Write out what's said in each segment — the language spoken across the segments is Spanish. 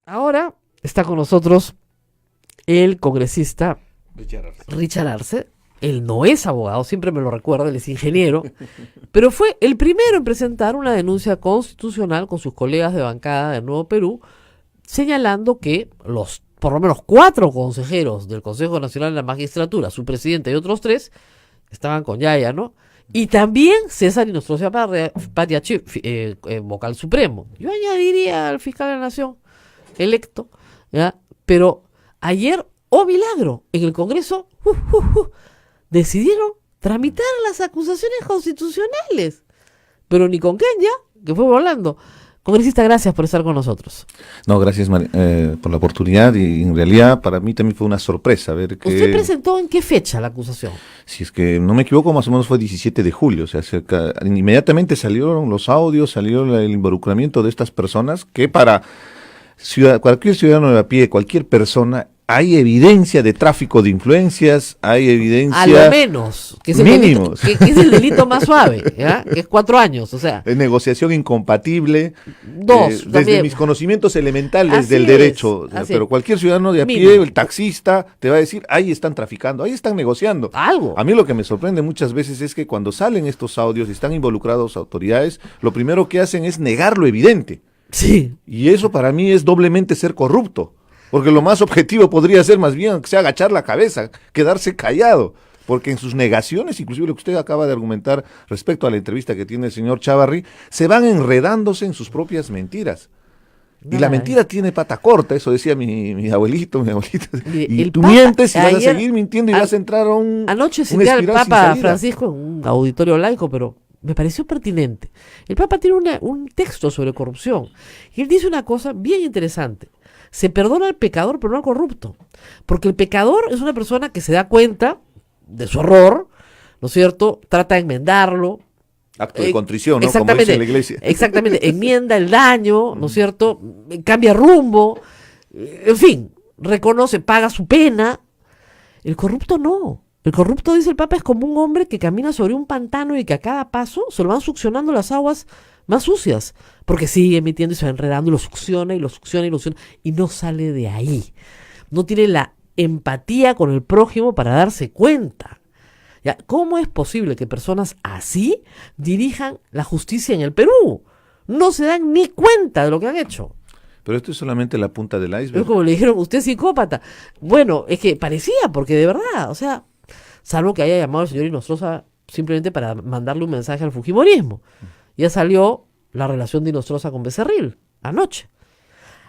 Ahora está con nosotros el congresista Richard Arce. Él no es abogado, siempre me lo recuerda, él es ingeniero, pero fue el primero en presentar una denuncia constitucional con sus colegas de bancada de Nuevo Perú, señalando que por lo menos 4 consejeros del Consejo Nacional de la Magistratura, su presidente y otros 3, estaban con Yaya, ¿no? Y también César Inostroza Pariachi, vocal supremo. Yo añadiría al fiscal de la Nación electo, ¿ya? Pero ayer, oh milagro, en el Congreso decidieron tramitar las acusaciones constitucionales. Pero ni con Kenya, que fue volando. Congresista, gracias por estar con nosotros. No, gracias por la oportunidad, y en realidad para mí también fue una sorpresa ver que... ¿Usted presentó en qué fecha la acusación? Si es que no me equivoco, más o menos fue 17 de julio, o sea, inmediatamente salieron los audios, salió el involucramiento de estas personas, que para cualquier ciudadano de a pie, cualquier persona, hay evidencia de tráfico de influencias, hay evidencia... A lo menos, que es el mínimos. Delito, que es el delito más suave, ¿ya? Que es 4 años, o sea... De negociación incompatible, 2, desde mis conocimientos elementales así del derecho, pero cualquier ciudadano de a pie, mínimo. el taxista, te va a decir, ahí están traficando, ahí están negociando. Algo. A mí lo que me sorprende muchas veces es que cuando salen estos audios y están involucrados autoridades, lo primero que hacen es negar lo evidente. Sí. Y eso para mí es doblemente ser corrupto. Porque lo más objetivo podría ser más bien que sea agachar la cabeza, quedarse callado. Porque en sus negaciones, inclusive lo que usted acaba de argumentar respecto a la entrevista que tiene el señor Chávarri, se van enredándose en sus propias mentiras. Y la mentira tiene pata corta, eso decía mi abuelito, mi abuelita. Y tú mientes y vas a seguir mintiendo y vas a entrar a un Anoche una cité al espiral sin Papa salida. Francisco en un auditorio laico, pero me pareció pertinente. El Papa tiene un texto sobre corrupción y él dice una cosa bien interesante. Se perdona al pecador, pero no al corrupto. Porque el pecador es una persona que se da cuenta de su error, ¿no es cierto? Trata de enmendarlo. Acto de contrición, ¿no? Como dice la iglesia. Exactamente, enmienda el daño, ¿no es cierto? Cambia rumbo, en fin, reconoce, paga su pena. El corrupto no. El corrupto, dice el Papa, es como un hombre que camina sobre un pantano y que a cada paso se lo van succionando las aguas más sucias, porque sigue emitiendo y se va enredando y lo succiona y lo succiona y lo succiona y no sale de ahí. No tiene la empatía con el prójimo para darse cuenta. ¿Ya? ¿Cómo es posible que personas así dirijan la justicia en el Perú? No se dan ni cuenta de lo que han hecho. Pero esto es solamente la punta del iceberg. Es como le dijeron, usted es psicópata. Bueno, es que parecía, porque de verdad, o sea, salvo que haya llamado al señor Inostroza simplemente para mandarle un mensaje al fujimorismo. Ya salió la relación de Inostroza con Becerril, anoche.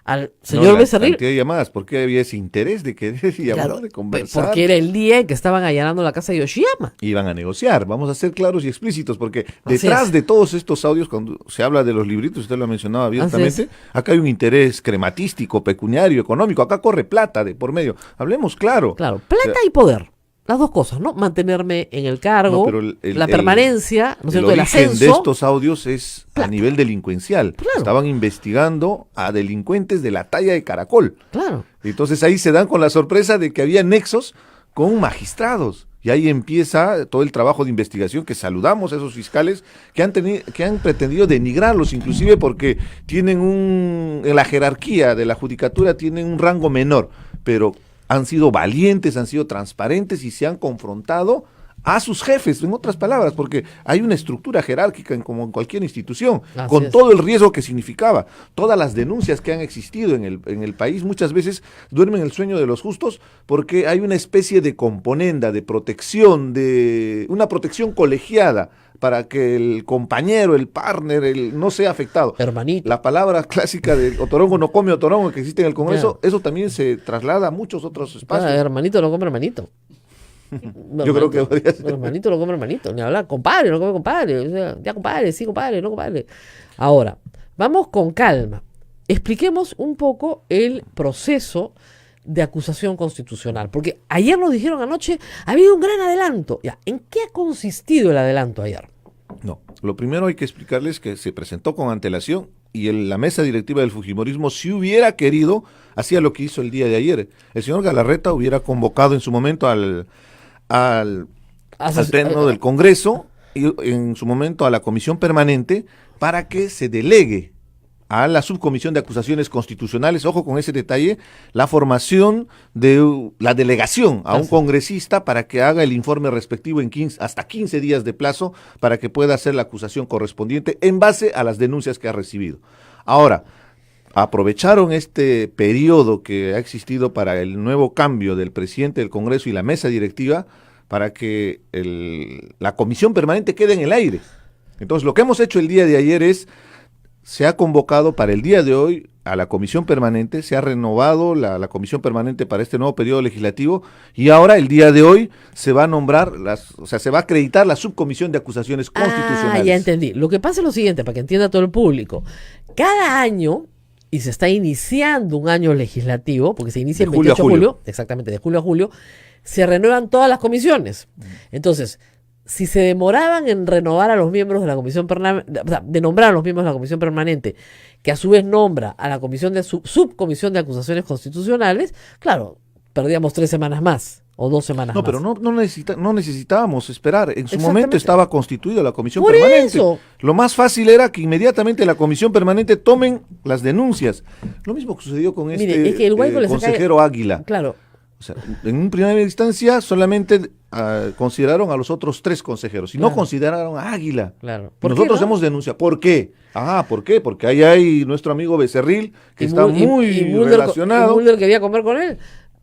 Al señor Becerril... cantidad de llamadas, ¿por qué había ese interés de querer llamar, Claro, de conversar? porque era el día en que estaban allanando la casa de Yoshiyama. Iban a negociar, vamos a ser claros y explícitos, porque Así detrás es. de todos estos audios, cuando se habla de los libritos, usted lo ha mencionado abiertamente, acá hay un interés crematístico, pecuniario, económico, acá corre plata de por medio. Hablemos claro. Claro, plata y poder. Las dos cosas, ¿no? Mantenerme en el cargo, No, pero la permanencia, ¿no es cierto? El origen ascenso. de estos audios es a nivel delincuencial. Claro. Estaban investigando a delincuentes de la talla de Caracol. Claro. Entonces ahí se dan con la sorpresa de que había nexos con magistrados. Y ahí empieza todo el trabajo de investigación que saludamos a esos fiscales que han pretendido denigrarlos, inclusive porque tienen en la jerarquía de la judicatura tienen un rango menor, pero han sido valientes, han sido transparentes y se han confrontado a sus jefes, en otras palabras, porque hay una estructura jerárquica como en cualquier institución, Así con es. todo el riesgo que significaba. Todas las denuncias que han existido en el país muchas veces duermen el sueño de los justos porque hay una especie de componenda, de protección, de una protección colegiada para que el compañero, el partner, no sea afectado. Hermanito. La palabra clásica de otorongo no come otorongo que existe en el Congreso, eso también se traslada a muchos otros espacios. Hermanito no come hermanito. Yo creo que podría ser. Hermanito no come hermanito. Ni hablar, compadre, no come compadre. O sea, ya compadre, sí compadre, no compadre. Ahora, vamos con calma. Expliquemos un poco el proceso de acusación constitucional. Porque ayer nos dijeron anoche, ha habido un gran adelanto. Ya, ¿en qué ha consistido el adelanto ayer? No, lo primero hay que explicarles que se presentó con antelación y la mesa directiva del fujimorismo, si hubiera querido, hacía lo que hizo el día de ayer. El señor Galarreta hubiera convocado en su momento al pleno del Congreso y en su momento a la comisión permanente para que se delegue a la subcomisión de acusaciones constitucionales, ojo con ese detalle, la formación de la delegación a un congresista para que haga el informe respectivo en hasta 15 días de plazo para que pueda hacer la acusación correspondiente en base a las denuncias que ha recibido. Ahora, aprovecharon este periodo que ha existido para el nuevo cambio del presidente del Congreso y la mesa directiva para que la comisión permanente quede en el aire. Entonces, lo que hemos hecho el día de ayer se ha convocado para el día de hoy a la comisión permanente, se ha renovado la comisión permanente para este nuevo periodo legislativo y ahora el día de hoy se va a nombrar, se va a acreditar la subcomisión de acusaciones constitucionales. Ya entendí. Lo que pasa es lo siguiente, para que entienda todo el público. Cada año, y se está iniciando un año legislativo, porque se inicia el 28 de julio, exactamente, de julio a julio, se renuevan todas las comisiones. Entonces, si se demoraban en renovar a los miembros de la comisión permanente, de nombrar a los miembros de la comisión permanente, que a su vez nombra a la comisión de subcomisión de acusaciones constitucionales, claro, perdíamos 3 semanas más o 2 semanas más. No, pero no necesitábamos esperar. En su momento estaba constituida la comisión permanente. Eso. Lo más fácil era que inmediatamente la comisión permanente tomen las denuncias. Lo mismo que sucedió con es que el consejero Águila. Claro. O sea, en una primera instancia solamente consideraron a los otros 3 consejeros y no consideraron a Águila. Claro. Nosotros hemos denunciado. ¿Por qué? ¿Por qué? Porque ahí hay nuestro amigo Becerril, que está muy relacionado. Y Mulder quería comer con él.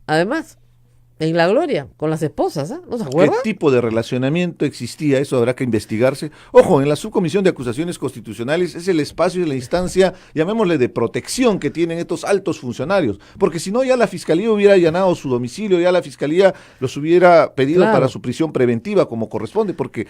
Además, en La Gloria, con las esposas, ¿no se acuerda? ¿Qué tipo de relacionamiento existía? Eso habrá que investigarse. Ojo, en la subcomisión de acusaciones constitucionales es el espacio y la instancia, llamémosle, de protección que tienen estos altos funcionarios. Porque si no, ya la fiscalía hubiera allanado su domicilio, ya la fiscalía los hubiera pedido para su prisión preventiva como corresponde, porque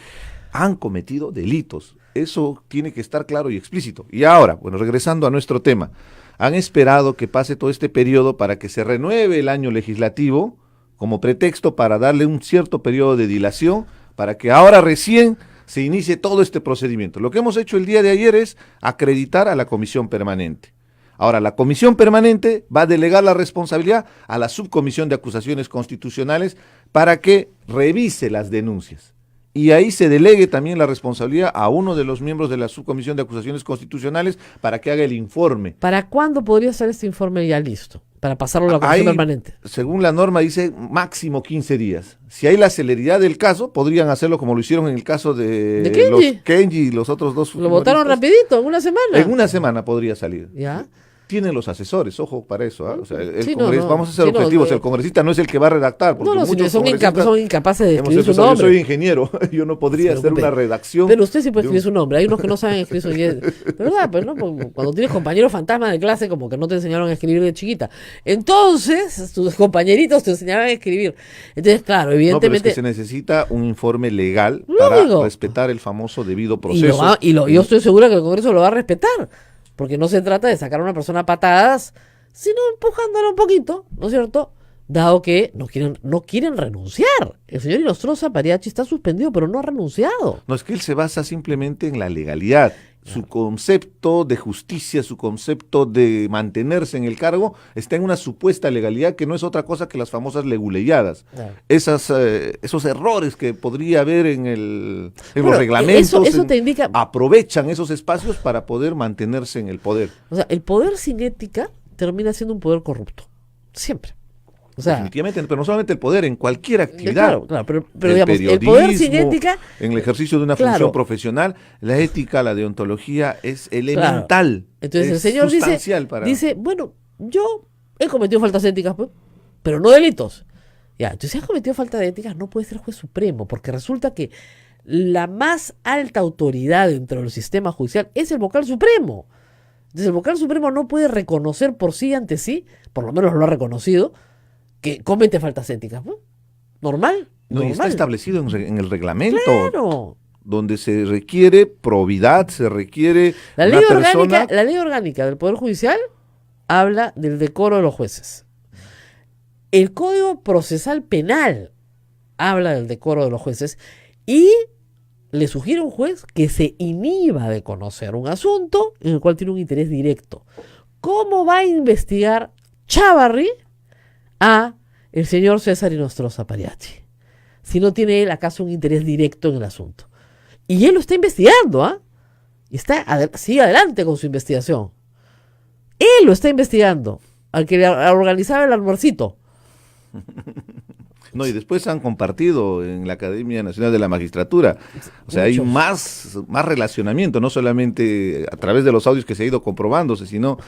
han cometido delitos. Eso tiene que estar claro y explícito. Y ahora, bueno, regresando a nuestro tema, han esperado que pase todo este periodo para que se renueve el año legislativo como pretexto para darle un cierto periodo de dilación, para que ahora recién se inicie todo este procedimiento. Lo que hemos hecho el día de ayer es acreditar a la comisión permanente. Ahora, la comisión permanente va a delegar la responsabilidad a la subcomisión de acusaciones constitucionales para que revise las denuncias. Y ahí se delegue también la responsabilidad a uno de los miembros de la subcomisión de acusaciones constitucionales para que haga el informe. ¿Para cuándo podría estar este informe ya listo? Para pasarlo a la comisión permanente. Según la norma dice máximo 15 días. Si hay la celeridad del caso, podrían hacerlo como lo hicieron en el caso de Kenji. Los Kenji y los otros 2. Lo votaron rapidito, en una semana. En una semana podría salir. ¿Ya? Tienen los asesores, ojo para eso. O sea, vamos a ser sí, objetivos, el congresista no es el que va a redactar. Porque son incapaces de escribir su nombre. Yo soy ingeniero, yo no podría hacer una redacción. Pero usted sí puede escribir su nombre, hay unos que no saben escribir su nombre. ¿Verdad? Pues, ¿no? Cuando tienes compañeros fantasmas de clase, como que no te enseñaron a escribir de chiquita. Entonces, tus compañeritos te enseñaban a escribir. Entonces, claro, evidentemente... No, pero es que se necesita un informe legal para respetar el famoso debido proceso. Yo estoy segura que el Congreso lo va a respetar. Porque no se trata de sacar a una persona a patadas, sino empujándola un poquito, ¿no es cierto? Dado que no quieren renunciar. El señor Inostroza Pariachi está suspendido, pero no ha renunciado. No, es que él se basa simplemente en la legalidad. Su concepto de justicia, su concepto de mantenerse en el cargo está en una supuesta legalidad que no es otra cosa que las famosas leguleyadas. Esos errores que podría haber en los reglamentos, eso te indica... aprovechan esos espacios para poder mantenerse en el poder. O sea, el poder sin ética termina siendo un poder corrupto. Siempre. O sea, definitivamente, pero no solamente el poder, en cualquier actividad. Claro, pero digamos, el poder sin ética... En el ejercicio de una función profesional, la ética, la deontología es elemental. Entonces el señor dice, bueno, yo he cometido faltas éticas, pues, pero no delitos. Ya, entonces si has cometido falta de éticas, no puede ser juez supremo, porque resulta que la más alta autoridad dentro del sistema judicial es el vocal supremo. Entonces el vocal supremo no puede reconocer por sí ante sí, por lo menos lo ha reconocido, que comete faltas éticas, ¿no? Normal. No, y está establecido en el reglamento. Claro. Donde se requiere probidad, se requiere la ley orgánica del Poder Judicial habla del decoro de los jueces. El Código Procesal Penal habla del decoro de los jueces y le sugiere a un juez que se inhiba de conocer un asunto en el cual tiene un interés directo. ¿Cómo va a investigar Chávarri a el señor César Inostroza Pariachi si no tiene él acaso un interés directo en el asunto? Y él lo está investigando, y sigue adelante con su investigación. Él lo está investigando, al que le organizaba el almuercito. No, y después han compartido en la Academia Nacional de la Magistratura. O sea, hay más relacionamiento, no solamente a través de los audios que se ha ido comprobándose, sino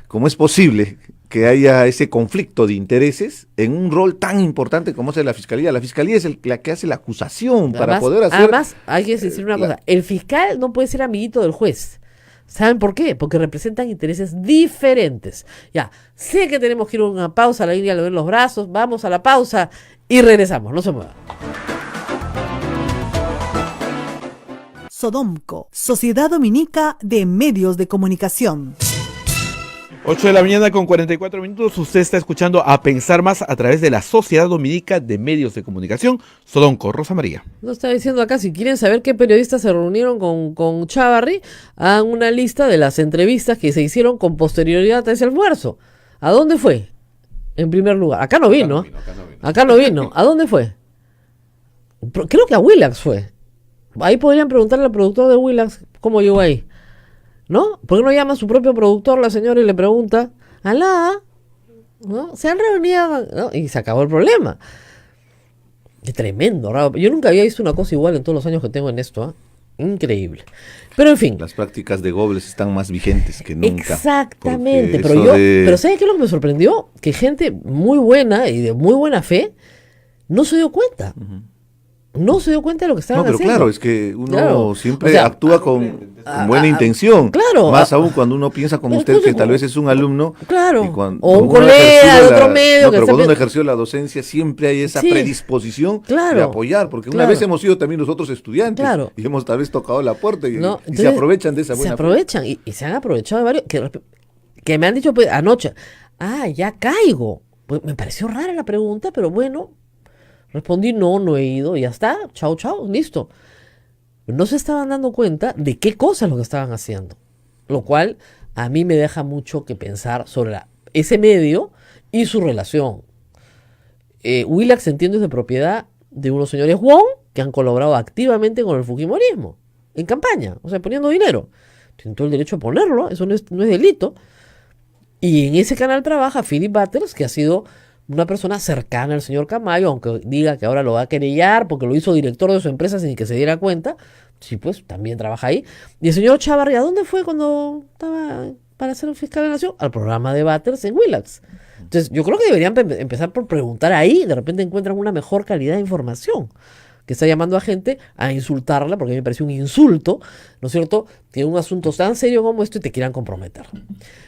cómo es posible que haya ese conflicto de intereses en un rol tan importante como es la Fiscalía. La Fiscalía es la que hace la acusación para poder hacer... Además, hay que decir una cosa, el fiscal no puede ser amiguito del juez. ¿Saben por qué? Porque representan intereses diferentes. Ya, sé que tenemos que ir a una pausa, la línea le ven los brazos, vamos a la pausa y regresamos, no se muevan. Sodomco, Sociedad Dominica de Medios de Comunicación. 8 de la mañana con 44 minutos, usted está escuchando A Pensar Más a través de la Sociedad Dominica de Medios de Comunicación, Sodomco. Rosa María. Nos está diciendo acá, si quieren saber qué periodistas se reunieron con Chávarri, hagan una lista de las entrevistas que se hicieron con posterioridad a ese almuerzo. ¿A dónde fue? En primer lugar. Acá no vino. Acá no vino. ¿A dónde fue? Creo que a Willax fue. Ahí podrían preguntarle al productor de Willax cómo llegó ahí. ¿No? ¿Por qué no llama a su propio productor la señora y le pregunta, alá, ¿no? Se han reunido, ¿no? Y se acabó el problema. Qué tremendo, raro. Yo nunca había visto una cosa igual en todos los años que tengo en esto, ¿eh? Increíble. Pero en fin. Las prácticas de Goebbels están más vigentes que nunca. Exactamente, pero ¿sabes qué es lo que me sorprendió? Que gente muy buena y de muy buena fe no se dio cuenta. No se dio cuenta de lo que estaban haciendo. No, pero claro, es que uno siempre actúa con buena intención. Claro. Más aún cuando uno piensa como usted, que tal vez es un alumno. Claro. O un colega de otro medio. No, pero cuando uno ejerció la docencia, siempre hay esa predisposición de apoyar. Porque una vez hemos sido también nosotros estudiantes. Y hemos tal vez tocado la puerta y se aprovechan de esa buena fe. Se aprovechan y se han aprovechado de varios. Que me han dicho pues, anoche, ya caigo. Pues, me pareció rara la pregunta, pero bueno. Respondí, no he ido, y ya está, chao, listo. No se estaban dando cuenta de qué cosas lo que estaban haciendo, lo cual a mí me deja mucho que pensar sobre ese medio y su relación. Willax, entiendo, es de propiedad de unos señores Wong que han colaborado activamente con el fujimorismo, en campaña, o sea, poniendo dinero. Tienen todo el derecho a ponerlo, eso no es delito. Y en ese canal trabaja Philip Butters, que ha sido una persona cercana al señor Camayo, aunque diga que ahora lo va a querellar porque lo hizo director de su empresa sin que se diera cuenta. Sí, pues también trabaja ahí. Y el señor Chávarri, ¿a dónde fue cuando estaba para ser fiscal de la nación? Al programa de Butters en Willax. Entonces, yo creo que deberían empezar por preguntar ahí. De repente encuentran una mejor calidad de información. Que está llamando a gente a insultarla, porque a mí me pareció un insulto, ¿no es cierto? Que un asunto tan serio como esto y te quieran comprometer.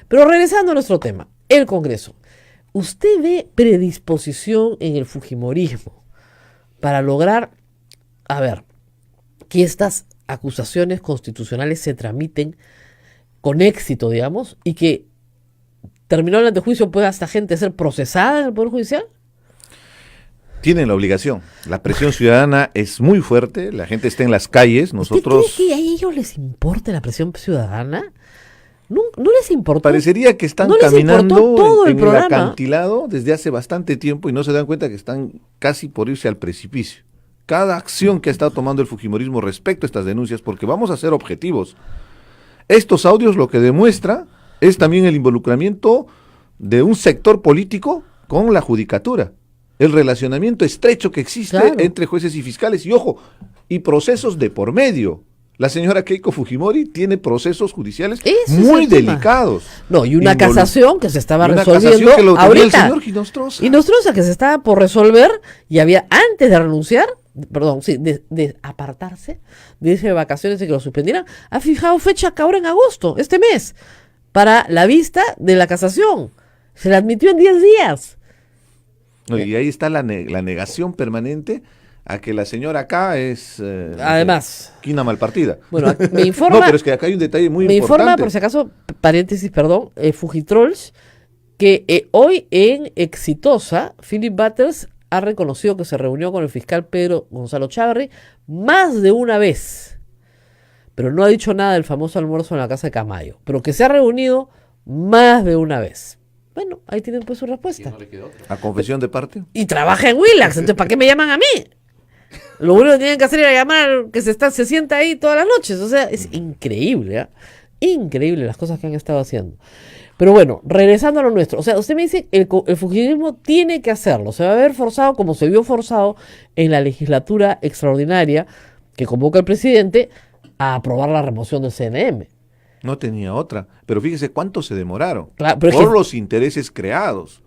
Pero regresando a nuestro tema, el Congreso. ¿Usted ve predisposición en el fujimorismo para lograr, que estas acusaciones constitucionales se tramiten con éxito, digamos, y que terminado el antejuicio pueda esta gente ser procesada en el Poder Judicial? Tienen la obligación. La presión ciudadana es muy fuerte, la gente está en las calles, nosotros... ¿Usted cree que a ellos les importa la presión ciudadana? No les importó. Parecería que están caminando todo en el acantilado desde hace bastante tiempo y no se dan cuenta que están casi por irse al precipicio. Cada acción que ha estado tomando el fujimorismo respecto a estas denuncias, porque vamos a ser objetivos. Estos audios lo que demuestra es también el involucramiento de un sector político con la judicatura. El relacionamiento estrecho que existe entre jueces y fiscales y, ojo, y procesos de por medio. La señora Keiko Fujimori tiene procesos judiciales muy delicados. No, y una casación que se estaba resolviendo que lo ahorita. El señor Ginostroza. Ginostroza, que se estaba por resolver y había, antes de renunciar, de apartarse, de irse de vacaciones y que lo suspendieran, ha fijado fecha que ahora en agosto, este mes, para la vista de la casación. Se la admitió en 10 días. No, y ahí está la negación permanente a que la señora acá es además quina malpartida. Bueno, me informa. No, pero es que acá hay un detalle muy importante. Me informa, por si acaso, paréntesis, perdón, Fujitrolls, que hoy en Exitosa, Philip Butters ha reconocido que se reunió con el fiscal Pedro Gonzalo Chávarri más de una vez, pero no ha dicho nada del famoso almuerzo en la casa de Camayo, pero que se ha reunido más de una vez. Bueno, ahí tienen pues su respuesta. No le queda otra. ¿A confesión de parte? Y trabaja en Willax, entonces ¿para qué me llaman a mí? Lo único que tienen que hacer es llamar al que se sienta ahí todas las noches. O sea, es increíble, ¿eh? Increíble las cosas que han estado haciendo. Pero bueno, regresando a lo nuestro. O sea, usted me dice, el fujimorismo tiene que hacerlo. Se va a ver forzado como se vio forzado en la legislatura extraordinaria que convoca el presidente a aprobar la remoción del CNM. No tenía otra. Pero fíjese cuánto se demoraron. Claro, pero por los intereses creados.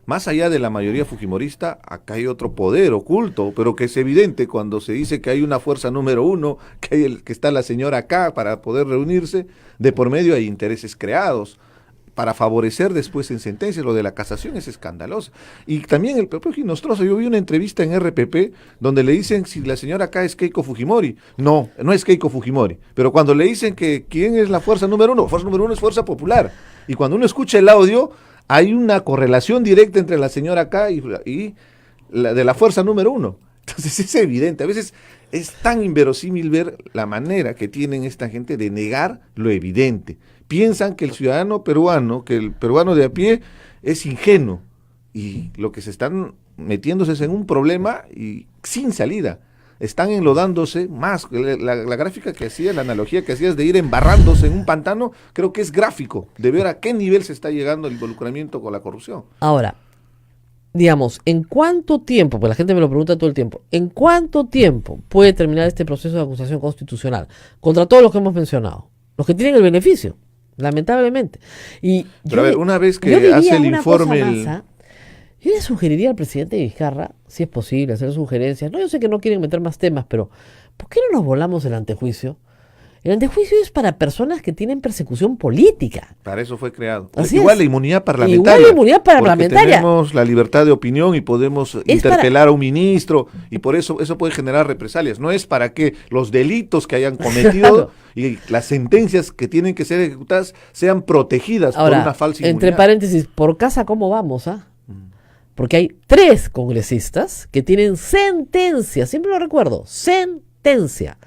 Más allá de la mayoría fujimorista, acá hay otro poder oculto, pero que es evidente cuando se dice que hay una fuerza número uno, que está la señora acá para poder reunirse, de por medio hay intereses creados para favorecer después en sentencias. Lo de la casación es escandaloso. Y también el propio Ginostroza, yo vi una entrevista en RPP donde le dicen si la señora acá es Keiko Fujimori. No, no es Keiko Fujimori. Pero cuando le dicen que quién es la fuerza número uno es Fuerza Popular. Y cuando uno escucha el audio, hay una correlación directa entre la señora acá y la de la fuerza número uno. Entonces es evidente. A veces es tan inverosímil ver la manera que tienen esta gente de negar lo evidente. Piensan que el ciudadano peruano, que el peruano de a pie es ingenuo y lo que se están metiéndose es en un problema y sin salida. Están enlodándose más. La gráfica que hacía, la analogía que hacías de ir embarrándose en un pantano, creo que es gráfico de ver a qué nivel se está llegando el involucramiento con la corrupción. Ahora, digamos, ¿en cuánto tiempo? Pues la gente me lo pregunta todo el tiempo. ¿En cuánto tiempo puede terminar este proceso de acusación constitucional contra todos los que hemos mencionado? Los que tienen el beneficio, lamentablemente. Pero a ver, una vez que hace el informe... Yo le sugeriría al presidente Vizcarra, si es posible, hacer sugerencias. No, yo sé que no quieren meter más temas, pero ¿por qué no nos volamos el antejuicio? El antejuicio es para personas que tienen persecución política. Para eso fue creado. Así igual es. la inmunidad parlamentaria. Igual la inmunidad parlamentaria. Tenemos la libertad de opinión y podemos interpelar a un ministro y por eso puede generar represalias. No es para que los delitos que hayan cometido y las sentencias que tienen que ser ejecutadas sean protegidas por una falsa inmunidad. Entre paréntesis, por casa, ¿cómo vamos? Porque hay 3 congresistas que tienen sentencia, siempre lo recuerdo, sentencia,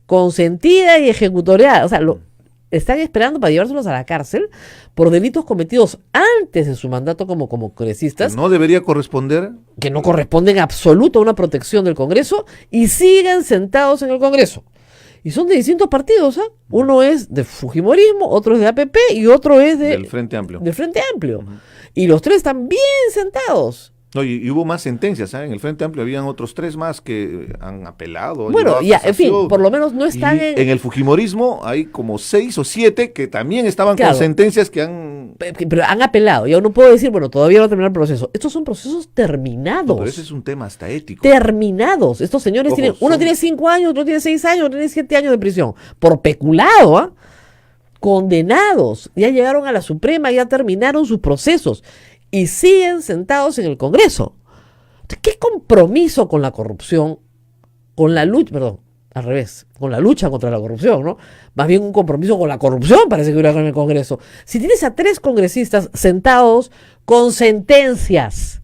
consentida y ejecutoriada. O sea, están esperando para llevárselos a la cárcel por delitos cometidos antes de su mandato como congresistas. ¿No debería corresponder? Que no corresponden en absoluto a una protección del Congreso y siguen sentados en el Congreso. Y son de distintos partidos, Uno es de Fujimorismo, otro es de APP y otro es del Frente Amplio. Del Frente Amplio. Y los 3 están bien sentados. No, y hubo más sentencias, En el Frente Amplio habían otros 3 más que han apelado. Bueno, ya, en fin, por lo menos no están en el Fujimorismo hay como 6 o 7 que también estaban con sentencias que han... Pero han apelado. Yo no puedo decir, bueno, todavía no ha terminado el proceso. Estos son procesos terminados. No, pero ese es un tema hasta ético. Terminados. Estos señores uno tiene 5 años, otro tiene 6 años, otro tiene 7 años de prisión. Por peculado, condenados. Ya llegaron a la Suprema, ya terminaron sus procesos. Y siguen sentados en el Congreso. ¿Qué compromiso con la corrupción, con la lucha, al revés, con la lucha contra la corrupción, ¿no? Más bien un compromiso con la corrupción parece que hubiera con el Congreso. Si tienes a 3 congresistas sentados con sentencias,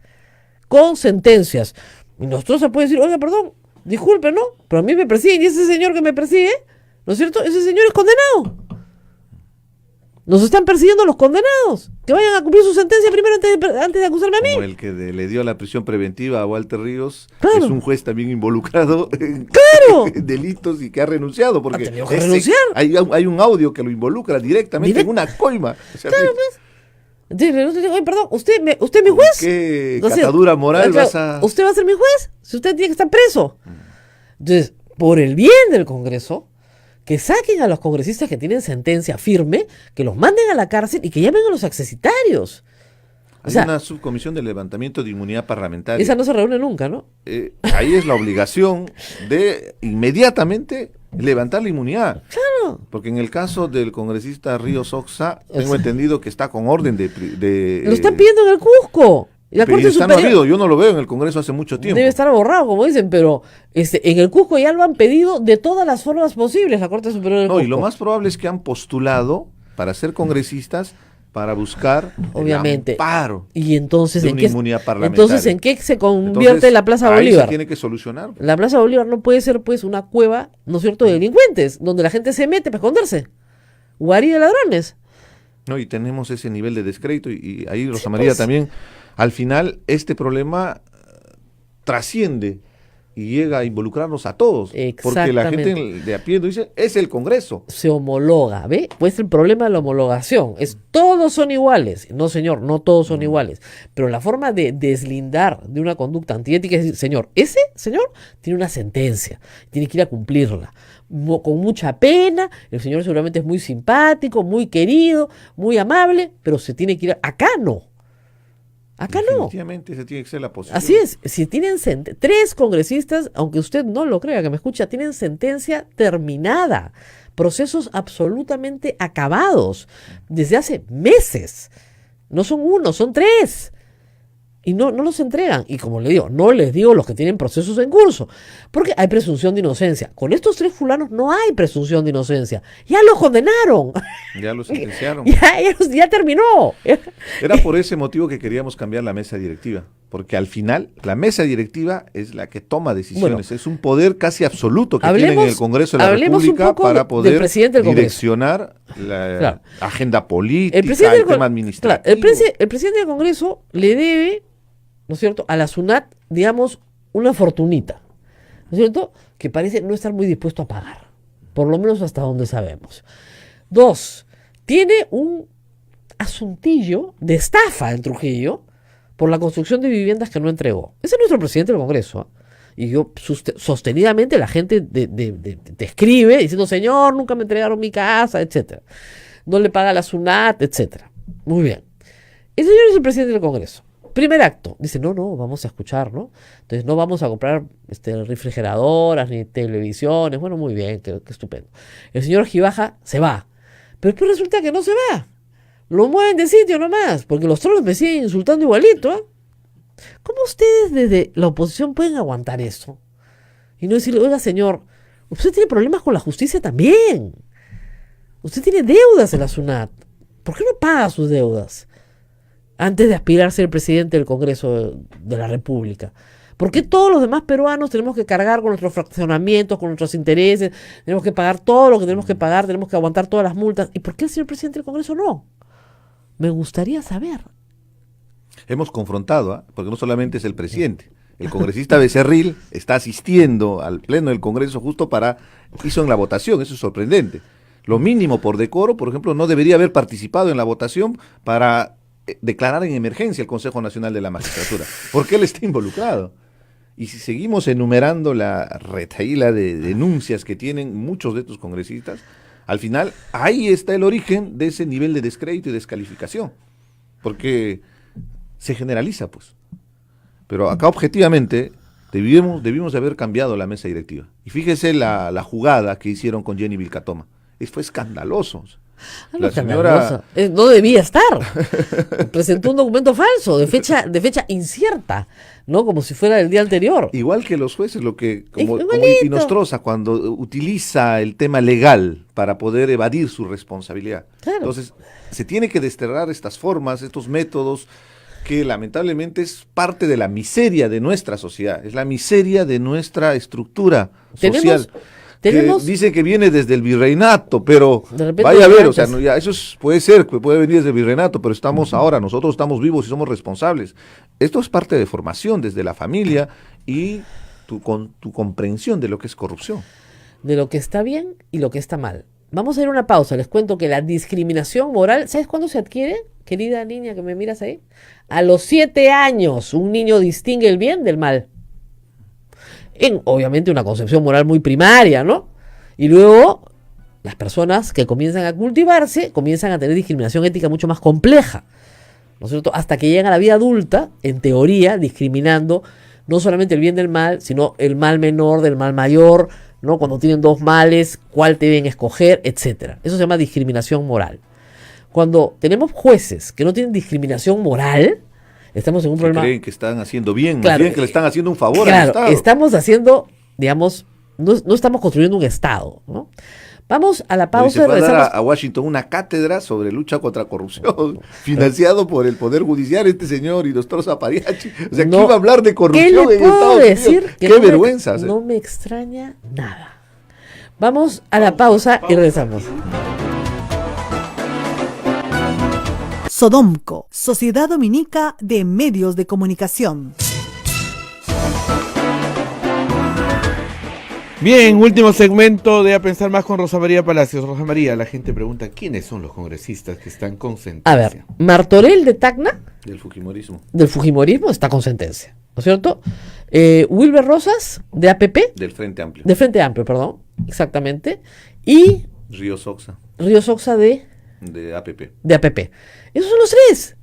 y nosotros se puede decir, oiga, perdón, disculpe, ¿no? Pero a mí me persiguen y ese señor que me persigue, ¿no es cierto? Ese señor es condenado. Nos están persiguiendo los condenados. Que vayan a cumplir su sentencia primero antes de acusarme a mí. Como el que le dio la prisión preventiva a Walter Ríos. Claro. Es un juez también involucrado en delitos y que ha renunciado. Porque renunciar. Hay un audio que lo involucra directamente en una coima. O sea, claro, pues. Oye, perdón, ¿usted es mi juez? ¿Qué catadura moral vas a...? ¿Usted va a ser mi juez? Si usted tiene que estar preso. Entonces, por el bien del Congreso, que saquen a los congresistas que tienen sentencia firme, que los manden a la cárcel y que llamen a los accesitarios. Hay una subcomisión de levantamiento de inmunidad parlamentaria. Esa no se reúne nunca, ¿no? Ahí es la obligación de inmediatamente levantar la inmunidad. Claro. Porque en el caso del congresista Ríos Oxa, tengo entendido que está con orden de lo están pidiendo en el Cusco. Y la Corte Superior, yo no lo veo en el Congreso hace mucho tiempo. Debe estar borrado, como dicen, pero en el Cusco ya lo han pedido de todas las formas posibles, la Corte Superior del Cusco. Y lo más probable es que han postulado para ser congresistas para buscar obviamente el amparo y entonces de una inmunidad parlamentaria. Entonces, ¿en qué se convierte la Plaza Bolívar? Ahí se tiene que solucionar. La Plaza Bolívar no puede ser, pues, una cueva, ¿no es cierto?, de delincuentes, donde la gente se mete para esconderse. Guarida de ladrones. No, y tenemos ese nivel de descrédito y ahí Rosa María también. Al final, este problema trasciende y llega a involucrarnos a todos. Porque la gente de a pie nos dice, es el Congreso. Se homologa, ¿ve? Pues el problema de la homologación es todos son iguales. No, señor, no todos son iguales. Pero la forma de deslindar de una conducta antiética es decir, señor, ese señor tiene una sentencia, tiene que ir a cumplirla. Con mucha pena, el señor seguramente es muy simpático, muy querido, muy amable, pero se tiene que ir acá no. Acá no. Definitivamente esa tiene que ser la posición. Así es, si tienen 3 congresistas, aunque usted no lo crea, que me escucha, tienen sentencia terminada, procesos absolutamente acabados, desde hace meses. No son 1, son 3. Y no los entregan. Y como le digo, no les digo los que tienen procesos en curso, porque hay presunción de inocencia. Con estos 3 fulanos no hay presunción de inocencia. Ya los condenaron. Ya los sentenciaron. ya terminó. Era por ese motivo que queríamos cambiar la mesa directiva. Porque al final, la mesa directiva es la que toma decisiones. Bueno, es un poder casi absoluto que tienen en el Congreso de la República para poder direccionar la agenda política, el tema administrativo. Claro, el presidente del Congreso le debe, ¿no es cierto?, a la SUNAT, digamos, una fortunita, ¿no es cierto?, que parece no estar muy dispuesto a pagar, por lo menos hasta donde sabemos. 2, tiene un asuntillo de estafa en Trujillo por la construcción de viviendas que no entregó. Ese es nuestro presidente del Congreso, ¿eh? Y yo sostenidamente la gente te escribe diciendo, señor, nunca me entregaron mi casa, etcétera. No le paga la SUNAT, etcétera. Muy bien. El señor es el presidente del Congreso. Primer acto. Dice, no, vamos a escuchar, ¿no? Entonces no vamos a comprar refrigeradoras ni televisiones. Bueno, muy bien, qué estupendo. El señor Gibaja se va. Pero después resulta que no se va. Lo mueven de sitio nomás, porque los trolos me siguen insultando igualito, ¿eh? ¿Cómo ustedes desde la oposición pueden aguantar eso? Y no decirle, oiga señor, usted tiene problemas con la justicia también. Usted tiene deudas en la SUNAT. ¿Por qué no paga sus deudas antes de aspirar a ser presidente del Congreso de la República? ¿Por qué todos los demás peruanos tenemos que cargar con nuestros fraccionamientos, con nuestros intereses? Tenemos que pagar todo lo que tenemos que pagar, tenemos que aguantar todas las multas. ¿Y por qué el señor presidente del Congreso no? Me gustaría saber. Hemos confrontado, porque no solamente es el presidente. El congresista Becerril está asistiendo al pleno del Congreso justo hizo en la votación, eso es sorprendente. Lo mínimo por decoro, por ejemplo, no debería haber participado en la votación para declarar en emergencia el Consejo Nacional de la Magistratura, porque él está involucrado. Y si seguimos enumerando la retahíla de denuncias que tienen muchos de estos congresistas, al final ahí está el origen de ese nivel de descrédito y descalificación, porque se generaliza, pues. Pero acá objetivamente debimos de haber cambiado la mesa directiva. Y fíjese la jugada que hicieron con Jenny Vilcatoma. Fue escandaloso. La señora no debía estar. Presentó un documento falso, de fecha incierta, ¿no? Como si fuera del día anterior. Igual que los jueces, como Inostroza, cuando utiliza el tema legal para poder evadir su responsabilidad. Claro. Entonces, se tiene que desterrar estas formas, estos métodos, que lamentablemente es parte de la miseria de nuestra sociedad, es la miseria de nuestra estructura social. Dice que viene desde el virreinato, pero vaya a ver, o sea, eso puede ser, que puede venir desde el virreinato, pero nosotros estamos vivos y somos responsables. Esto es parte de formación desde la familia y tu comprensión de lo que es corrupción. De lo que está bien y lo que está mal. Vamos a ir a una pausa. Les cuento que la discriminación moral, ¿sabes cuándo se adquiere, querida niña que me miras ahí? A los 7 años un niño distingue el bien del mal. En, obviamente, una concepción moral muy primaria, ¿no? Y luego, las personas que comienzan a cultivarse, comienzan a tener discriminación ética mucho más compleja, ¿no es cierto? Hasta que llegan a la vida adulta, en teoría, discriminando no solamente el bien del mal, sino el mal menor del mal mayor, ¿no? Cuando tienen 2 males, cuál deben escoger, etcétera. Eso se llama discriminación moral. Cuando tenemos jueces que no tienen discriminación moral, estamos en un problema. Creen que están haciendo bien, claro, más bien que le están haciendo un favor al Estado. Estamos haciendo, digamos, no estamos construyendo un Estado, ¿no? Vamos a la pausa. Se va a dar a Washington una cátedra sobre lucha contra corrupción, financiado por el Poder Judicial, este señor Inostroza Pariachi. O sea, ¿quién va a hablar de corrupción en Estados Unidos? ¡Qué vergüenza! No me extraña nada. Vamos a la pausa y regresamos. Sodomco, Sociedad Dominica de Medios de Comunicación. Bien, último segmento de A Pensar Más con Rosa María Palacios. Rosa María, la gente pregunta, ¿quiénes son los congresistas que están con sentencia? A ver, Martorell de Tacna, Del Fujimorismo. del Fujimorismo, está con sentencia, ¿no es cierto? Wilber Rosas, de APP, Del Frente Amplio. de Frente Amplio, perdón, exactamente, y Río Soxa. Ríos Oxa De APP. de APP. Esos son los tres.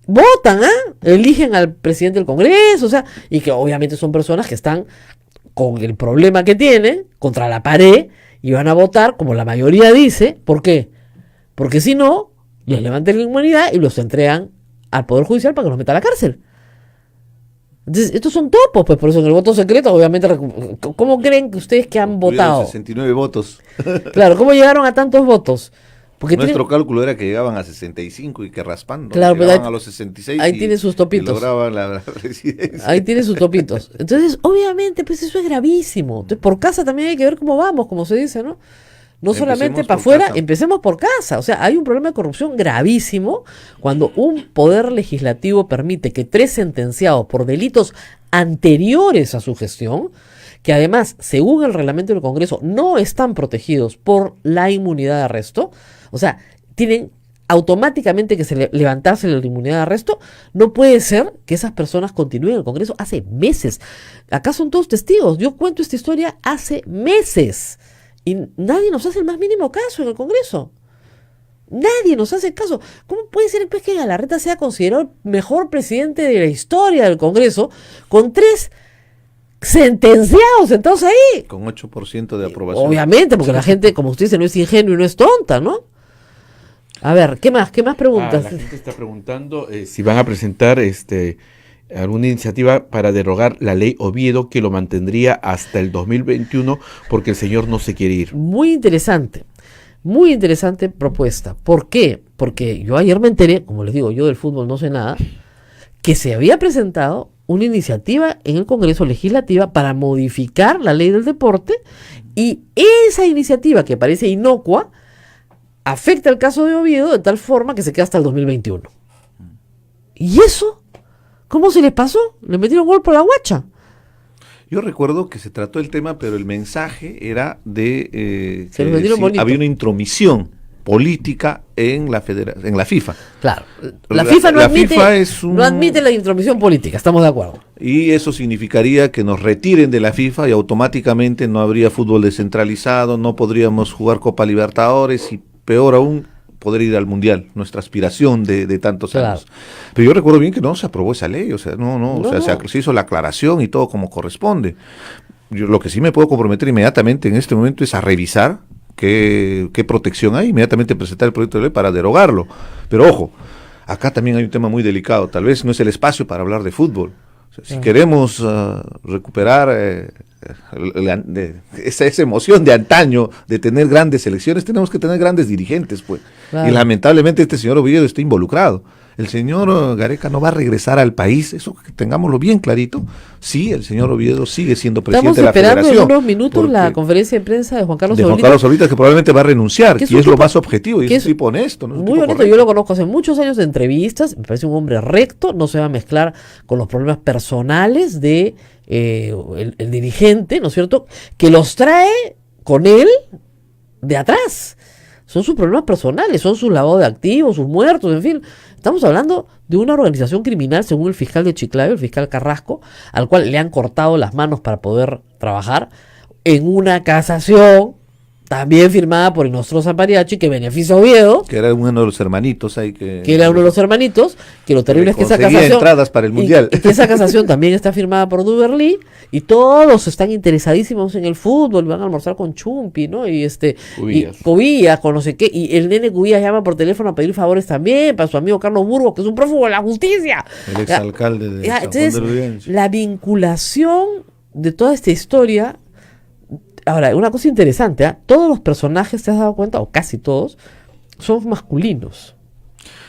Votan, eligen al presidente del Congreso, o sea, y que obviamente son personas que están con el problema que tienen contra la pared y van a votar como la mayoría dice. ¿Por qué? Porque si no, les levantan la inmunidad y los entregan al Poder Judicial para que los meta a la cárcel. Entonces, estos son topos, pues por eso en el voto secreto, obviamente, ¿cómo creen que ustedes que han votado? 69 votos. Claro, ¿cómo llegaron a tantos votos? Porque Nuestro cálculo era que llegaban a 65 y que raspando. Claro, pero llegaban ahí- a los 66 ahí tiene sus topitos. y lograban la presidencia. Ahí tiene sus topitos. Entonces, obviamente, pues eso es gravísimo. Entonces, por casa también hay que ver cómo vamos, como se dice, ¿no? No solamente Empecemos para por afuera, casa. empecemos por casa. O sea, hay un problema de corrupción gravísimo cuando un poder legislativo permite que 3 sentenciados por delitos anteriores a su gestión, que además, según el reglamento del Congreso, no están protegidos por la inmunidad de arresto, o sea, tienen automáticamente que levantarse la inmunidad de arresto. No puede ser que esas personas continúen en el Congreso hace meses. Acá son todos testigos. Yo cuento esta historia hace meses y nadie nos hace el más mínimo caso en el Congreso. Nadie nos hace caso. ¿Cómo puede ser pues, que Galarreta sea considerado el mejor presidente de la historia del Congreso con 3 sentenciados sentados ahí? Con 8% de aprobación. Obviamente, porque la gente, como usted dice, no es ingenua y no es tonta, ¿no? A ver, ¿qué más? ¿Qué más preguntas? La gente está preguntando si van a presentar alguna iniciativa para derogar la ley Oviedo que lo mantendría hasta el 2021 porque el señor no se quiere ir. Muy interesante propuesta. ¿Por qué? Porque yo ayer me enteré, como les digo, yo del fútbol no sé nada, que se había presentado una iniciativa en el Congreso Legislativa para modificar la ley del deporte y esa iniciativa que parece inocua afecta el caso de Oviedo de tal forma que se queda hasta el 2021. ¿Y eso? ¿Cómo se les pasó? Le metieron gol por la guacha. Yo recuerdo que se trató el tema, pero el mensaje era de Se lo metieron bonito. había una intromisión política en la FIFA. Claro. La FIFA no la admite, FIFA es un- no admite la intromisión política, estamos de acuerdo. Y eso significaría que nos retiren de la FIFA y automáticamente no habría fútbol descentralizado, no podríamos jugar Copa Libertadores y peor aún, poder ir al Mundial, nuestra aspiración de tantos Claro. años. Pero yo recuerdo bien que no se aprobó esa ley, o sea, o sea, No. se hizo la aclaración y todo como corresponde. Yo lo que sí me puedo comprometer inmediatamente en este momento es a revisar qué protección hay, inmediatamente presentar el proyecto de ley para derogarlo. Pero ojo, acá también hay un tema muy delicado, tal vez no es el espacio para hablar de fútbol. O sea, si queremos recuperar esa emoción de antaño de tener grandes elecciones, tenemos que tener grandes dirigentes, pues. Claro. Y lamentablemente este señor Oviedo está involucrado. El señor Gareca no va a regresar al país, eso que tengámoslo bien clarito. Sí, el señor Oviedo sigue siendo Estamos presidente de la esperando en Federación. unos minutos la porque- conferencia de prensa de Juan Carlos de Juan Oblita. Carlos Oblita, que probablemente va a renunciar, Que y es un es lo tipo- más objetivo, y que es un tipo honesto, ¿no? Es un Muy tipo bonito, correcto. yo lo conozco hace muchos años de entrevistas, me parece un hombre recto, no se va a mezclar con los problemas personales de el dirigente, ¿no es cierto? Que los trae con él de atrás. Son sus problemas personales, son sus lavados de activos, sus muertos, en fin. Estamos hablando de una organización criminal, según el fiscal de Chiclayo, el fiscal Carrasco, al cual le han cortado las manos para poder trabajar, en una casación también firmada por Inostroza Pariachi, que beneficia a Oviedo, Que era uno de los hermanitos ahí que era uno de los hermanitos, que lo terrible es que esa conseguía casación entradas para el Mundial. y que esa casación también está firmada por Duberly, y todos están interesadísimos en el fútbol, van a almorzar con Chumpi, ¿no? Y Cubillas. y Cubillas, con no sé qué, y el nene Cubillas llama por teléfono a pedir favores también para su amigo Carlos Burgos, que es un prófugo de la justicia. el exalcalde de San Juan Entonces, de Lurigancho. la vinculación de toda esta historia. Ahora, una cosa interesante, todos los personajes, ¿te has dado cuenta? O casi todos, son masculinos.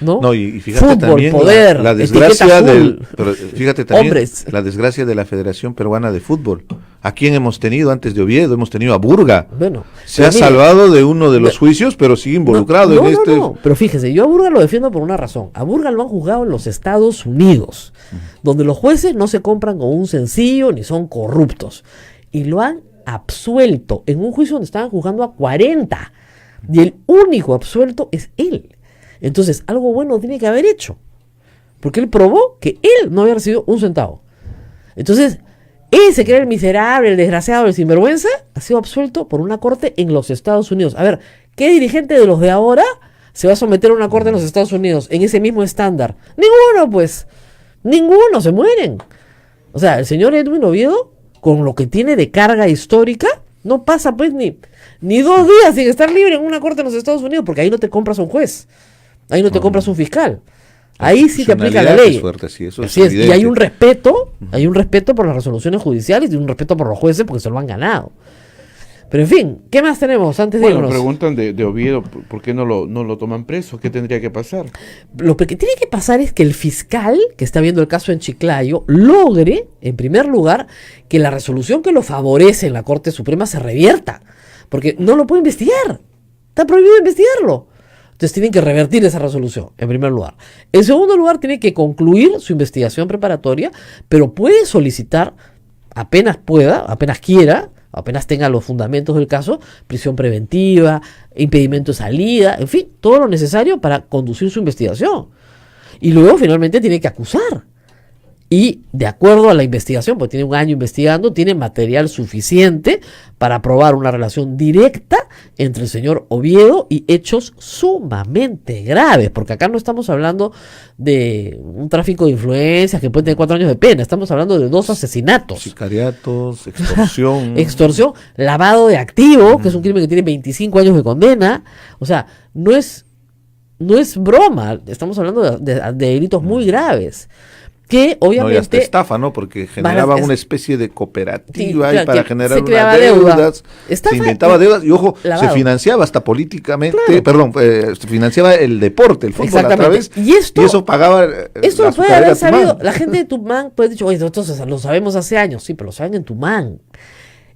¿No? No, y fíjate Fútbol, también poder, la desgracia etiqueta pero fíjate también Hombres. la desgracia de la Federación Peruana de Fútbol. ¿A quién hemos tenido antes de Oviedo? Hemos tenido a Burga. Bueno, Se ha pero mira, salvado de uno de los juicios, pero sigue involucrado no, en este. No, pero fíjese, yo a Burga lo defiendo por una razón. A Burga lo han juzgado en los Estados Unidos, donde los jueces no se compran con un sencillo ni son corruptos. Y lo han absuelto en un juicio donde estaban juzgando a 40 y el único absuelto es él. Entonces, algo bueno tiene que haber hecho, porque él probó que él no había recibido un centavo. Entonces, ese que era el miserable, el desgraciado, el sinvergüenza, ha sido absuelto por una corte en los Estados Unidos. A ver, ¿qué dirigente de los de ahora se va a someter a una corte en los Estados Unidos en ese mismo estándar? Ninguno, pues. Ninguno, se mueren. O sea, el señor Edwin Oviedo, con lo que tiene de carga histórica, no pasa pues ni 2 días sin estar libre en una corte en los Estados Unidos, porque ahí no te compras un juez, ahí no te compras un fiscal. Ahí sí te aplica la ley. Es fuerte, sí, eso Así es, y hay un respeto por las resoluciones judiciales y un respeto por los jueces porque se lo han ganado. Pero en fin, ¿qué más tenemos antes de Bueno, irnos? preguntan de Oviedo, ¿por qué no lo toman preso? ¿Qué tendría que pasar? Lo que tiene que pasar es que el fiscal que está viendo el caso en Chiclayo logre, en primer lugar, que la resolución que lo favorece en la Corte Suprema se revierta, porque no lo puede investigar, está prohibido investigarlo. Entonces tienen que revertir esa resolución, en primer lugar. En segundo lugar, tiene que concluir su investigación preparatoria, pero puede solicitar, apenas pueda, apenas quiera, apenas tenga los fundamentos del caso, prisión preventiva, impedimento de salida, en fin, todo lo necesario para conducir su investigación. Y luego finalmente tiene que acusar. Y de acuerdo a la investigación, pues tiene 1 año investigando, tiene material suficiente para probar una relación directa entre el señor Oviedo y hechos sumamente graves, porque acá no estamos hablando de un tráfico de influencias que puede tener 4 años de pena, estamos hablando de 2 asesinatos. Sicariatos, extorsión. Extorsión, lavado de activos, que es un crimen que tiene 25 años de condena. O sea, no es broma, estamos hablando de delitos muy graves. Que obviamente. No, y hasta estafa, ¿no? Porque generaba una especie de cooperativa y para generar unas deudas. Se inventaba deudas y, ojo, se financiaba hasta políticamente. Claro. Se financiaba el deporte, el fútbol a través. Y eso pagaba. Esto lo puede haber sabido. La gente de Tumán puede decir, oye, nosotros lo sabemos hace años. Sí, pero lo saben en Tumán.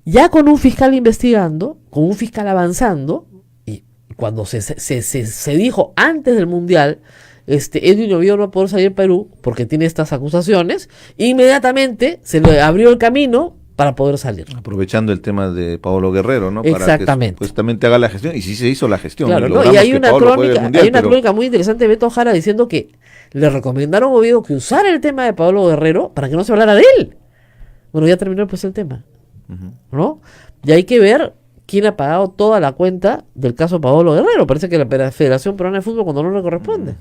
Ya con un fiscal investigando, con un fiscal avanzando, y cuando se dijo antes del Mundial. Edwin Oviedo no va a poder salir a Perú porque tiene estas acusaciones, inmediatamente se le abrió el camino para poder salir. Aprovechando el tema de Paolo Guerrero, ¿no? Exactamente. Para que supuestamente haga la gestión, y sí se hizo la gestión. Claro, ¿no? Y hay una crónica muy interesante de Beto Jara diciendo que le recomendaron a Oviedo que usara el tema de Paolo Guerrero para que no se hablara de él. Bueno, ya terminó pues el tema, ¿no? Y hay que ver quién ha pagado toda la cuenta del caso Paolo Guerrero. Parece que la Federación Peruana de Fútbol cuando no le corresponde.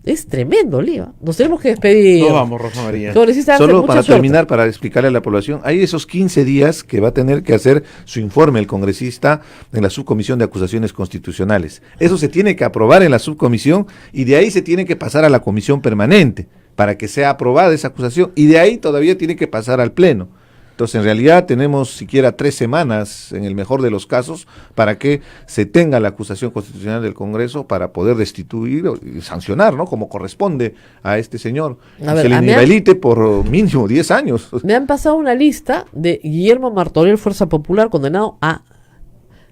Es tremendo, Liva. Nos tenemos que despedir. No vamos, Rosa María. Solo para terminar, para explicarle a la población, hay esos 15 días que va a tener que hacer su informe el congresista en la subcomisión de acusaciones constitucionales. Eso se tiene que aprobar en la subcomisión y de ahí se tiene que pasar a la comisión permanente para que sea aprobada esa acusación y de ahí todavía tiene que pasar al pleno. Entonces, en realidad tenemos siquiera 3 semanas, en el mejor de los casos, para que se tenga la acusación constitucional del Congreso para poder destituir y sancionar, ¿no? Como corresponde a este señor. Se le inhabilite por mínimo 10 años. Me han pasado una lista de Guillermo Martorell, Fuerza Popular, condenado a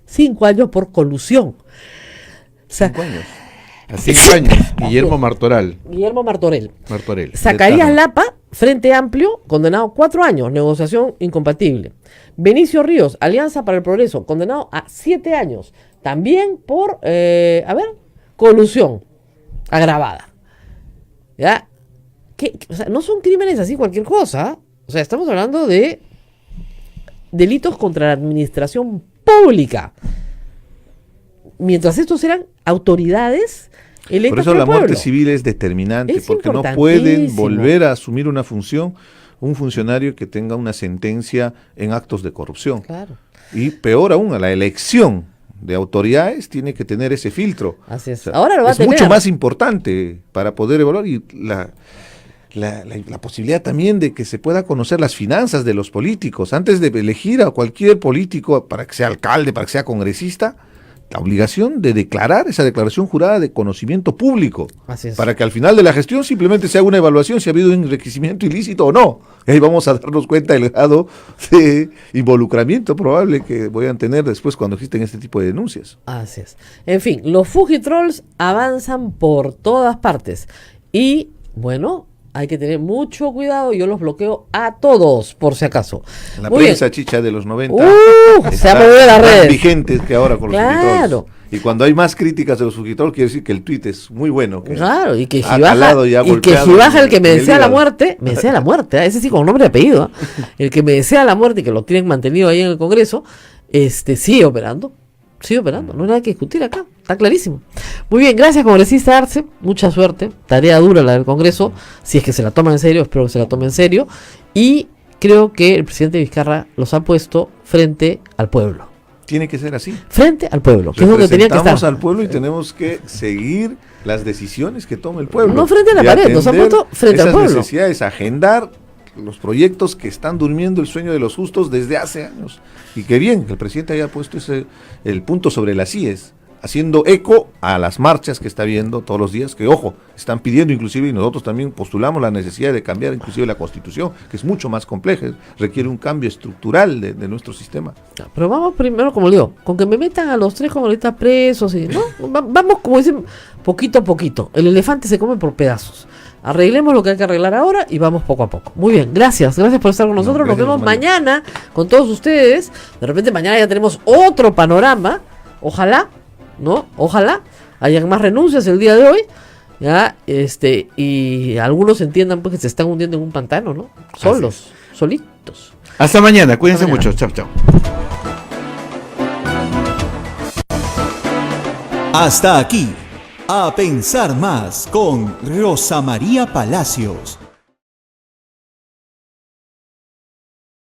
5 años por colusión. O sea, 5 años. A 5 años. Guillermo Martorell. Zacarías Lapa, Frente Amplio, condenado a 4 años, negociación incompatible. Benicio Ríos, Alianza para el Progreso, condenado a 7 años, también por, colusión agravada. ¿Ya? O sea, no son crímenes así cualquier cosa. O sea, estamos hablando de delitos contra la administración pública. Mientras estos eran autoridades electas. Por eso la muerte civil es determinante, porque no pueden volver a asumir una función un funcionario que tenga una sentencia en actos de corrupción. Claro. Y peor aún, a la elección de autoridades tiene que tener ese filtro. Así es. O sea, ahora lo va a tener. Es mucho más importante para poder evaluar y la posibilidad también de que se pueda conocer las finanzas de los políticos. Antes de elegir a cualquier político para que sea alcalde, para que sea congresista, la obligación de declarar esa declaración jurada de conocimiento público, para que al final de la gestión simplemente se haga una evaluación si ha habido un enriquecimiento ilícito o no. Y ahí vamos a darnos cuenta del grado de involucramiento probable que vayan a tener después cuando existen este tipo de denuncias. Así es. En fin, los Fujitrolls avanzan por todas partes. Y, bueno, hay que tener mucho cuidado. Yo los bloqueo a todos, por si acaso. La Muy prensa bien. chicha de los 90 Se ha movido las más redes. vigentes que ahora con los Claro. fujitrolls. Y cuando hay más críticas de los fujitrolls, quiere decir que el tuit es muy bueno. Que Claro, y que ha si baja, calado y ha y que golpeado si baja el que me en el desea la hígado. muerte, me desea la muerte, ¿eh? Ese sí con nombre y apellido, ¿eh? El que me desea la muerte y que lo tienen mantenido ahí en el Congreso, sigue operando, no hay nada que discutir acá, está clarísimo. Muy bien, gracias congresista Arce, mucha suerte, tarea dura la del Congreso, si es que se la toma en serio, espero que se la tome en serio, y creo que el presidente Vizcarra los ha puesto frente al pueblo. Tiene que ser así. Frente al pueblo, que es donde tenía que estar. Representamos al pueblo y tenemos que seguir las decisiones que tome el pueblo. No frente a la Y pared, nos han atender puesto frente al esas pueblo. necesidades, agendar los proyectos que están durmiendo el sueño de los justos desde hace años. Y que bien, el presidente haya puesto el punto sobre las IES, haciendo eco a las marchas que está viendo todos los días, que ojo, están pidiendo inclusive, y nosotros también postulamos la necesidad de cambiar inclusive la Constitución, que es mucho más compleja, requiere un cambio estructural de nuestro sistema. Pero vamos primero, como le digo, con que me metan a los 3 congresistas presos, y, ¿no? Vamos, como dicen, poquito a poquito. El elefante se come por pedazos. Arreglemos lo que hay que arreglar ahora y vamos poco a poco. Muy bien, gracias por estar con nosotros. Nos gracias, vemos María. mañana con todos ustedes. De repente mañana ya tenemos otro panorama. Ojalá, ¿no? Ojalá hayan más renuncias el día de hoy. Ya, y algunos entiendan pues que se están hundiendo en un pantano, ¿no? Solos, solitos. Hasta mañana, cuídense Hasta mañana. mucho. Chao, chao. Hasta aquí, A Pensar Más con Rosa María Palacios.